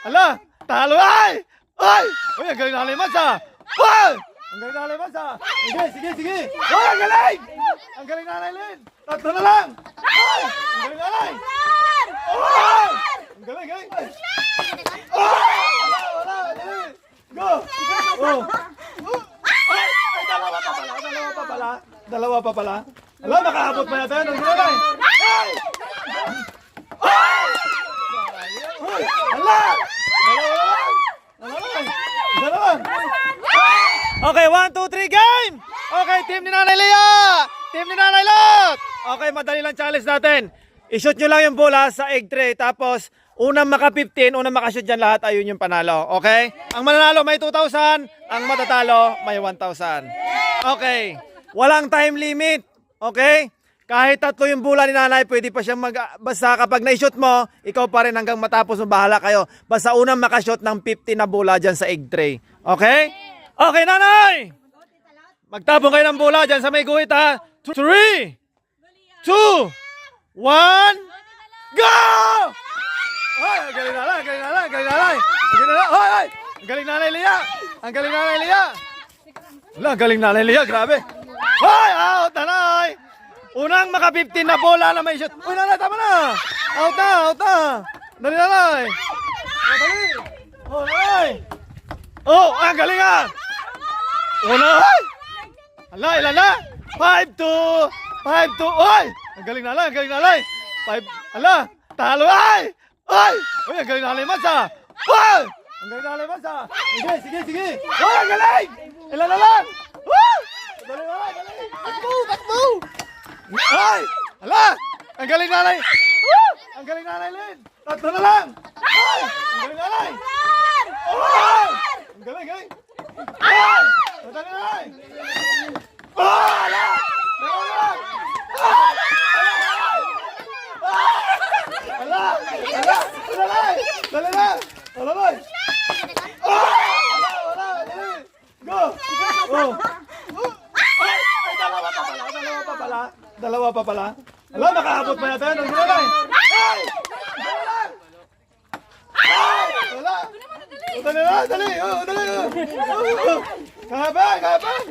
Ala! Talo ay! Ay! Uy, ang galing na Mats ah! Ay! Ang galing na Mats ah! Sige, sige, sige! Uy, ang galing! Ang galing na Lin! Tatlo na lang! Ay! Ang galing na Lin! Ay! Ang galing, galing! Ay! Wala, Lin! Go! Oh! Ay! Ay, dalawa pa pala! Dalawa pa pala! Dalawa pa pala! Ala, makaabot pa natin! Ang galing! Ay! Ay! Ay! Ala! Okay, 1, 2, 3, game! Okay, team ni Nanay Lea! Team ni Nanay Lot! Okay, madali lang challenge natin. I-shoot nyo lang yung bola sa egg tray, tapos unang maka-15, unang maka-shoot dyan lahat, ayun yung panalo. Okay? Ang mananalo may 2,000, ang matatalo may 1,000. Okay, walang time limit. Okay? Kahit tatlo yung bola ni Nanay, pwede pa siyang basta kapag na-shoot mo, ikaw pa rin hanggang matapos mo, bahala kayo. Basta unang makashot ng 50 na bola dyan sa egg tray. Okay? Okay, Nanay! Magtapon kayo ng bola dyan sa may guhit, ha? 3, 2, 1, go! Ay, ang galing Nanay, ang galing Nanay, ang galing Nanay. Ang galing Nanay, ay, ay! Ang galing Nanay Lea! Ang galing Nanay Lea! Wala, ang galing Nanay Lea, grabe. Ay, out, Nanay! Unang maka-15 na bola na may shot. Uy, Nanay, tama na! Out na, out na! Dali, Nanay! Oh, dali! Oh, Nanay! Oh, ang galing ah! Oh, Nanay! Hala, ilan na? 5-2! 5-2! Oy! Ang galing Nanay, ang galing Nanay! 5, hala! Talo ay! Ay! Uy, ang galing Nanay Mats ah! Ay! Ang galing Nanay Mats ah! Sige, sige, sige! Oh, ang galing! Ilan na lang? Woo! Dali, Nanay, dali! Takbo, takbo! Ay! Hala! Ang galing Nanay! Woo! Ang galing Nanay Lin! Tatlo na lang! Ay! Ang galing Nanay! Ay! Ang galing, galing! Ay! Tatlo na lang! Oh! Hala! Dalawa na lang! Hala! Hala! Dali na! Dali na! Hala na! Hala! Hala! Dali! Go! Oh! Ay! Ay! Dalawa pa pala! Dalawa pa pala! Dalawa pa pala. Ala, makaabot pa natin. Ang gulay. Ay! Dali lang! Ay! Wala! Dali lang, dali! Oh, dali! Kabang! Kabang!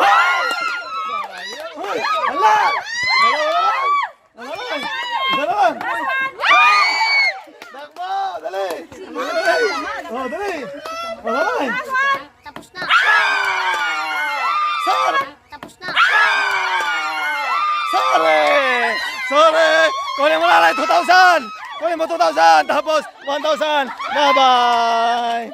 Ay! Uy! Ala! Dalawa lang! Dalawa lang! Dalawa! Takbo! Dali! Dali! Oh, dali! Dali! Tapos na. Sorry! Tapos na. Sorry! Sorry! Kunin mo na lang 2,000! Kunin mo 2,000! Tapos 1,000! Bye-bye!